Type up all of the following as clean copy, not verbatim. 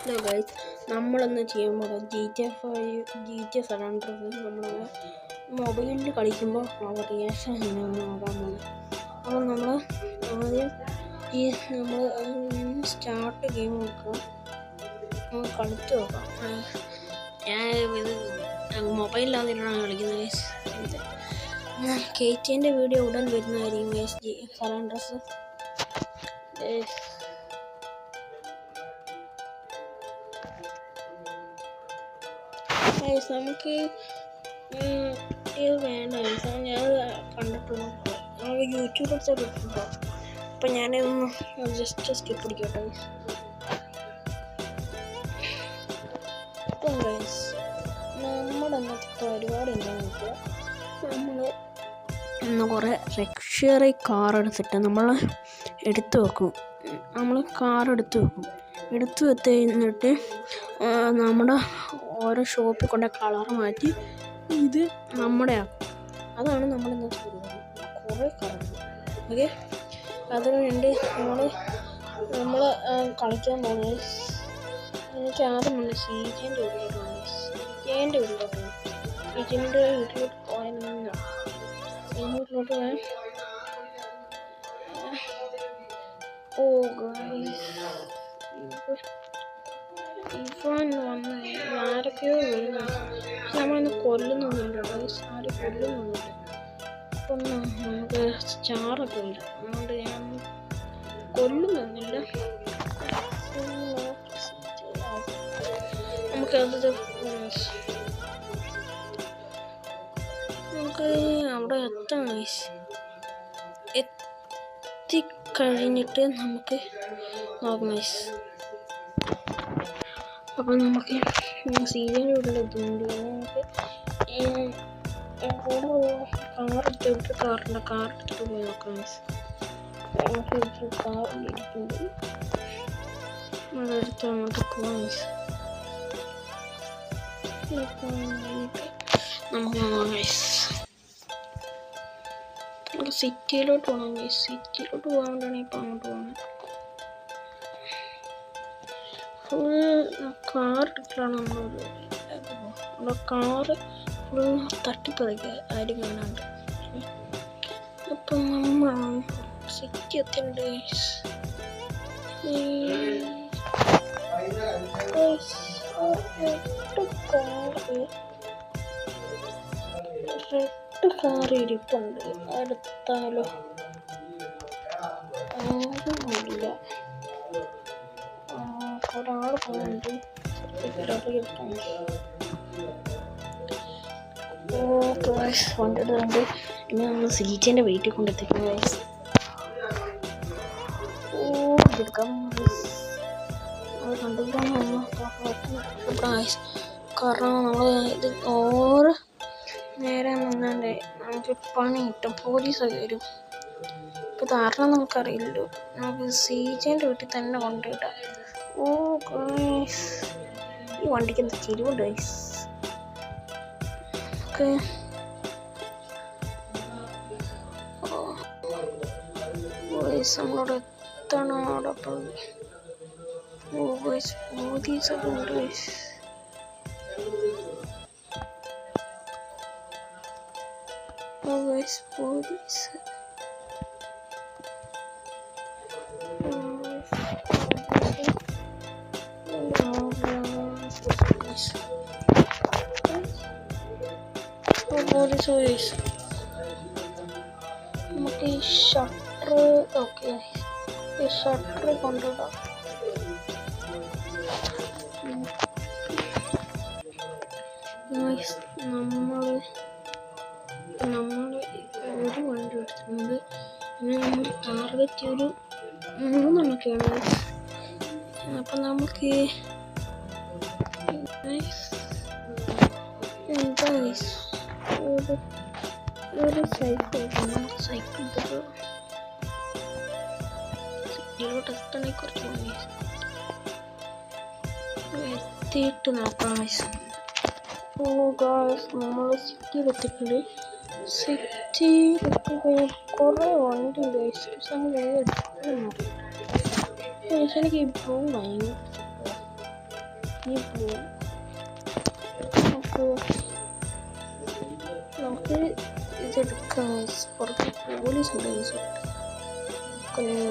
Hello guys, നമ്മളൊന്ന് ചെയ്യുമ്പോൾ GTA San Andreas നമ്മൾ മൊബൈലിൽ കളിക്കുമ്പോൾ റിയാക്ഷൻ നോക്കാമെന്ന്. അപ്പോൾ നമ്മൾ ആദ്യം നമ്മൾ സ്റ്റാർട്ട് ഗെയിം നോക്കാം, കളിച്ച് നോക്കാം. ഞാൻ ഇത് മൊബൈലിലാണെന്നാണ് കളിക്കുന്നത്. KTൻ്റെ വീഡിയോ ഉടൻ വരുന്നതായിരിക്കും. San Andreas നമുക്ക് ഇത് വേണ്ട. ഞാൻ കണ്ടിട്ടുള്ളൂ, യൂട്യൂബിൽ കിട്ടുമ്പോൾ. അപ്പം ഞാനിതൊന്ന് ജസ്റ്റ് സ്കിപ്പ് അടിക്കട്ടെ. അപ്പം ഗൈസ്, നമ്മുടെ അന്നത്തെ പരിപാടി എന്താണെന്ന് വെച്ചാൽ, നമ്മൾ കുറേ ലക്ഷറി കാർ എടുത്തിട്ട് നമ്മൾ എടുത്തു വെക്കും. എടുത്തു വെച്ചിട്ട് നമ്മുടെ ഓരോ ഷോപ്പിൽ കൊണ്ട് കളർ മാറ്റി ഇത് നമ്മുടെ ആക്കും. അതാണ് നമ്മൾ ഇന്നത്തെ പരിപാടി. കുറേ കളറുണ്ട്. ഓക്കെ, അതിനുവേണ്ടി നമ്മൾ കളിക്കാൻ പോകുന്നത്, എനിക്ക് ആദ്യം ഉണ്ട് സീജൻ്റെ വീട്ടിലോട്ട് പോയാൽ വീട്ടിലോട്ട് പോയാൽ ഇവൻ വന്ന് ആരൊക്കെയോ വരുന്നു. നമ്മളിന്ന് കൊല്ലുന്നൊന്നുമില്ല, ആരും കൊല്ലുന്നൊന്നുമില്ല. അപ്പം നമുക്ക് സ്റ്റാറൊക്കെ വരും, അതുകൊണ്ട് ഞാൻ കൊല്ലുന്നൊന്നുമില്ല. നമുക്ക് അവിടെ എത്തിക്കഴിഞ്ഞിട്ട് നമുക്ക് നോക്കാം. അപ്പം നമുക്ക് സീരിയലുള്ള ഇതുണ്ട്. നമുക്ക് കാർ എടുത്തിട്ട് പോയി നോക്കാം. കാറിലിരിക്കുന്നുണ്ട്, അതെടുത്ത് അങ്ങോട്ട് പോകാം. നമുക്ക് സിറ്റിയിലോട്ട് പോകണം. സിറ്റിയിലോട്ട് പോകാണ്ടാണ് ഇപ്പം അങ്ങോട്ട് പോകുന്നത്. കാർ എടുത്തിട്ടാണ് നമ്മുടെ കാറ് ഫുൾ തട്ടിപ്പറിക്കുക, ആരും കാണാണ്ട്. അപ്പം നമ്മൾ സിറ്റി എത്തിയുണ്ട്. റെഡ് കാർ ഇരിപ്പുണ്ട്, അടുത്താലോ ആരുമില്ല. ഒരാൾ പോകുന്നുണ്ട്. വണ്ടിട്ടുണ്ട്. ഇനി നമ്മൾ സീറ്റിൻ്റെ വെയിറ്റ് കൊണ്ടെത്തിക്കും. കാരണം നമ്മൾ ഇത് ഓരോ നേരം നിന്നാണ്ട് നമുക്ക് പണി കിട്ടും, പോലീസൊക്കെ വരും. ഇപ്പം കാരണം നമുക്കറിയില്ലല്ലോ, നമുക്ക് സീജൻ്റെ വീട്ടിൽ തന്നെ കൊണ്ടുപോയിട്ടാം. ഗൈസ്, ഈ വണ്ടിക്ക് എന്താ ചെരിവുണ്ട് ഗൈസ്. ഓക്കെ, നമ്മളവിടെ എത്തണം. അവിടെ പോലീസൊക്കെ ഉണ്ട് ഗൈസ്. പോലീസ് നമുക്ക് ഈ ഷട്ടർ, ഓക്കെ, ഈ ഷട്ടർ കൊണ്ടുവിടാം. നമ്മൾ ഒരു വണ്ടി എടുത്തിട്ടുണ്ട്. പിന്നെ നമ്മൾ ടാർഗറ്റ് ഒരു 3 അപ്പം നമുക്ക് ഒരു സൈക്കിൾ സിറ്റിയിലോട്ട് എത്തണേ കുറച്ച് എത്തിയിട്ട് നോക്കാം. നമ്മൾ സിറ്റിയിലെത്തിയിട്ടുണ്ട്. സിറ്റിയിലെത്തി കഴിഞ്ഞാൽ കുറേ വണ്ടി ഉണ്ട്. എനിക്ക് ഈ ബ്ലൂ ഭയങ്കര ഈ ബ്ലൂ നമുക്ക് ഇതെടുക്കാം. പുറത്ത് പോലീസ് ഉണ്ട്.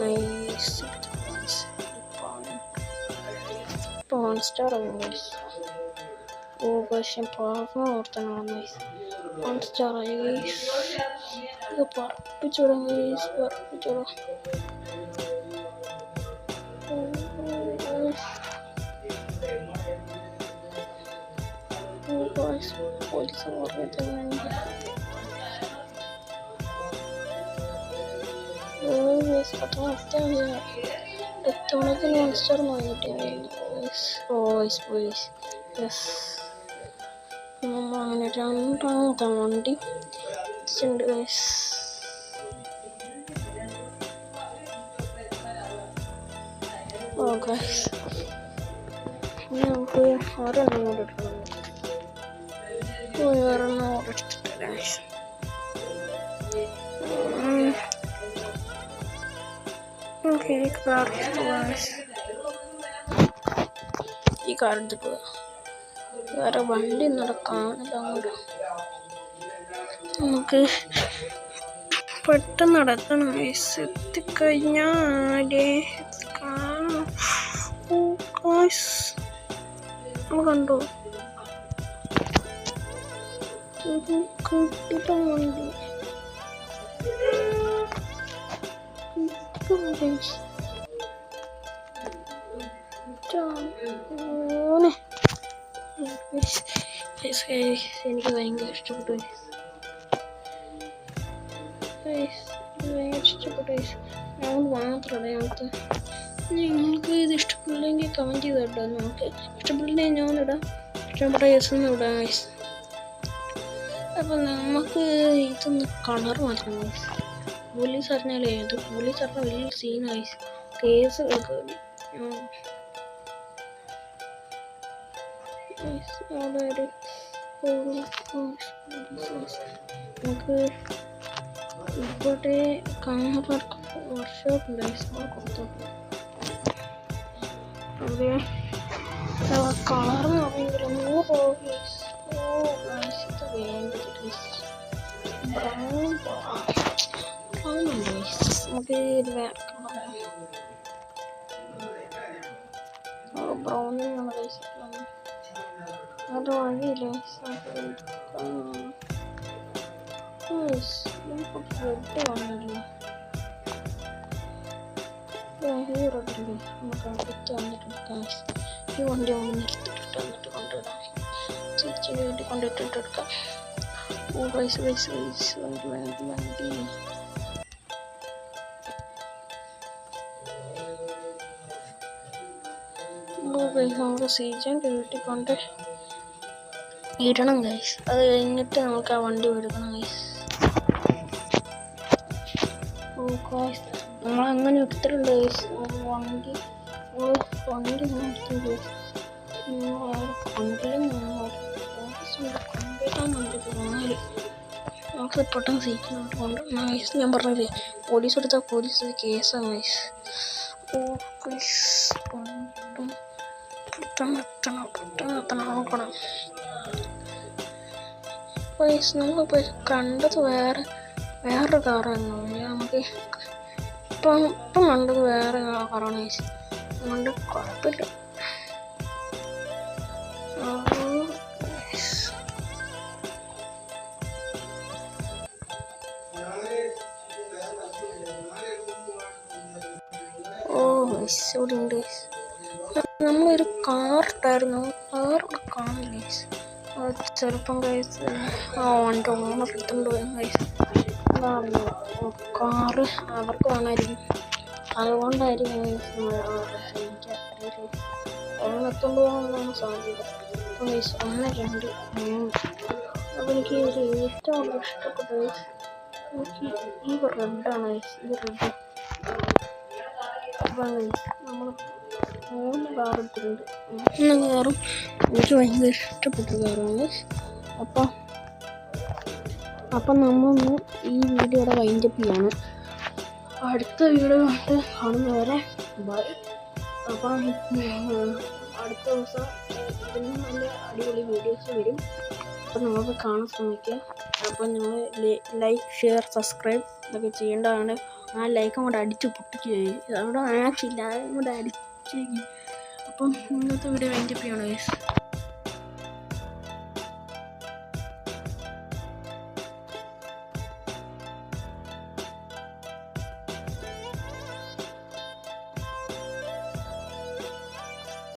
Nice porn star guys. ഓ പക്ഷെ പാർന്ന് ഓർത്തണം ഗൈസ്. Porn star guys. ഇത് പറപ്പിച്ചോടാം ഗൈസ്, പറപ്പിച്ചോടാം. പോലീസ് ഓർമ്മ എത്തോണത്തിന് മോൺസ്റ്റർ പോലീസ്. യെസ്, അങ്ങനെ രണ്ടാമത്തെ വണ്ടി ഉണ്ട് ഗൈസ്. ഓ ഗൈസ്, നമുക്ക് ഒരെണ്ണം കൂടെ എടുക്കണം. ഒരെണ്ണം കൂടെ എടുത്തിട്ട് ഗൈസ് ഈ കാർ എടുത്തിട്ട് വേറെ വണ്ടി നടക്കാനില്ല. അങ്ങോട്ട് നമുക്ക് പെട്ടെന്ന് നടക്കണം. എത്തിക്കഴിഞ്ഞാലേ നമ്മൾ കണ്ടോ കിട്ടിട്ട വണ്ടി. എനിക്ക് ഭയങ്കര ഇഷ്ടപ്പെട്ടു. ഞങ്ങൾ മാത്രമല്ല ഞങ്ങൾക്ക്. നിങ്ങൾക്ക് ഇത് ഇഷ്ടപ്പെട്ടില്ലെങ്കിൽ കമൻറ്റ് ചെയ്തിട്ടോ. നമുക്ക് ഇഷ്ടപ്പെട്ടില്ലെങ്കിൽ ഞാനിടാം, ഇഷ്ടപ്പെട്ട യെസ് ഇടാം ഗൈസ്. അപ്പം നമുക്ക് ഇതൊന്ന് കളർ മാറ്റണം ഗൈസ്. പോലീസ് അറിഞ്ഞാലേ ഇത് പോലീസ് അറിഞ്ഞാൽ വലിയ സീനായി കേസ് കേൾക്കും. നമുക്ക് ഇവിടെ കാണാർക്ക് വർക്ക്ഷോപ്പ് ഉണ്ട്. കൊടുത്തു അവിടെ കളർ എന്ന് പറയുമ്പോൾ 100 ഇത് വേണ്ടത് ബ്രൗൺ നമുക്ക് ഇത് വേറെ ബ്രൗണിനാണ് കഴിച്ചിട്ടുള്ളത്. അത് വഴിയില്ല റെഡ് വന്നില്ലേ റെഡില്ലേ. നമുക്ക് കുത്തി വന്നിട്ട് ഈ വണ്ടി കൊണ്ട് നിർത്തിട്ടിട്ട് വന്നിട്ട് കൊണ്ടുവിടാം. തിരിച്ച് വീട്ടിൽ കൊണ്ടിട്ടെടുക്കാം. ഓ പൈസ വണ്ടി നമുക്ക് സീജൻ്റെ വീട്ടിൽ കൊണ്ട് ഇടണം ഗൈസ്. അത് കഴിഞ്ഞിട്ട് നമുക്ക് ആ വണ്ടി എടുക്കണം ഗൈസ്. ഓ ഗൈസ്, നമ്മളങ്ങനെ എടുത്തിട്ടുണ്ട് ഗൈസ്. വണ്ടി എടുത്തു ഗൈസ്. നമുക്ക് പെട്ടെന്ന് സീറ്റിനോട്ട് കൊണ്ട് ഗൈസ്. ഞാൻ പറഞ്ഞില്ലേ പോലീസ് എടുത്താൽ പോലീസ് കേസാണ് ഗൈസ്. ഓ ഗൈസ് പെട്ടെന്ന് നോക്കണം ഗൈസ്. നമ്മളിപ്പോൾ കണ്ടത് വേറൊരു കാറായിരുന്നു. നമുക്ക് ഇപ്പം കണ്ടത് വേറെ കാറാണ് ഗൈസ്. അതുകൊണ്ട് കുഴപ്പമില്ല. ഓ ഗൈസ് ഇവിടെ ഉണ്ട് ഗൈസ്. നമ്മളൊരു കാർ ഇട്ടായിരുന്നു. കാറിവിടെ കാണില്ല ഗൈസ്. ചിലപ്പം ഗൈസ് ആ വണ്ടി ഓണർ എടുത്തുകൊണ്ട് പോയി ഗൈസ്. കാറ് അവർക്ക് വേണമായിരിക്കും, അതുകൊണ്ടായിരിക്കും ഗൈസ് എനിക്ക് ഓണത്തുകൊണ്ട് പോകാനാണ് സാധ്യത. അപ്പം ഗൈസ് 1, 2, 3. അപ്പം എനിക്ക് ഒരു ഏറ്റവും കൂടുതൽ ഇഷ്ടപ്പെട്ട ഗൈസ് എനിക്ക് ഈ റെഡാണ് ഗൈസ്. ഈ റെഡ് അപ്പം ഗൈസ് നമ്മൾ 3 കാർ എടുത്തിട്ടുണ്ട്. 3 കാറും എനിക്ക് ഭയങ്കര ഇഷ്ടപ്പെട്ട കാറാണ്. അപ്പം നമ്മളൊന്ന് ഈ വീഡിയോയുടെ വൈൻഡപ്പ് ചെയ്യാണ്. അടുത്ത വീഡിയോ കണ്ട് കാണുന്നവരെ ബൈ. അപ്പം അടുത്ത ദിവസം ഇതിനും നല്ല അടിപൊളി വീഡിയോസ് വരും. അപ്പം നിങ്ങൾക്ക് കാണാൻ ശ്രമിക്കുക. അപ്പം നിങ്ങൾ ലൈക്ക്, ഷെയർ, സബ്സ്ക്രൈബ് ഇതൊക്കെ ചെയ്യേണ്ടതാണ്. ആ ലൈക്കും കൂടെ അടിച്ച് പൊട്ടിക്കുക. അവിടെ ആവശ്യമില്ല, അതും കൂടെ അടിച്ചേക്കും. അപ്പം ഇന്നത്തെ വീഡിയോ വൈൻഡപ്പ് ചെയ്യണം ഗൈസ്.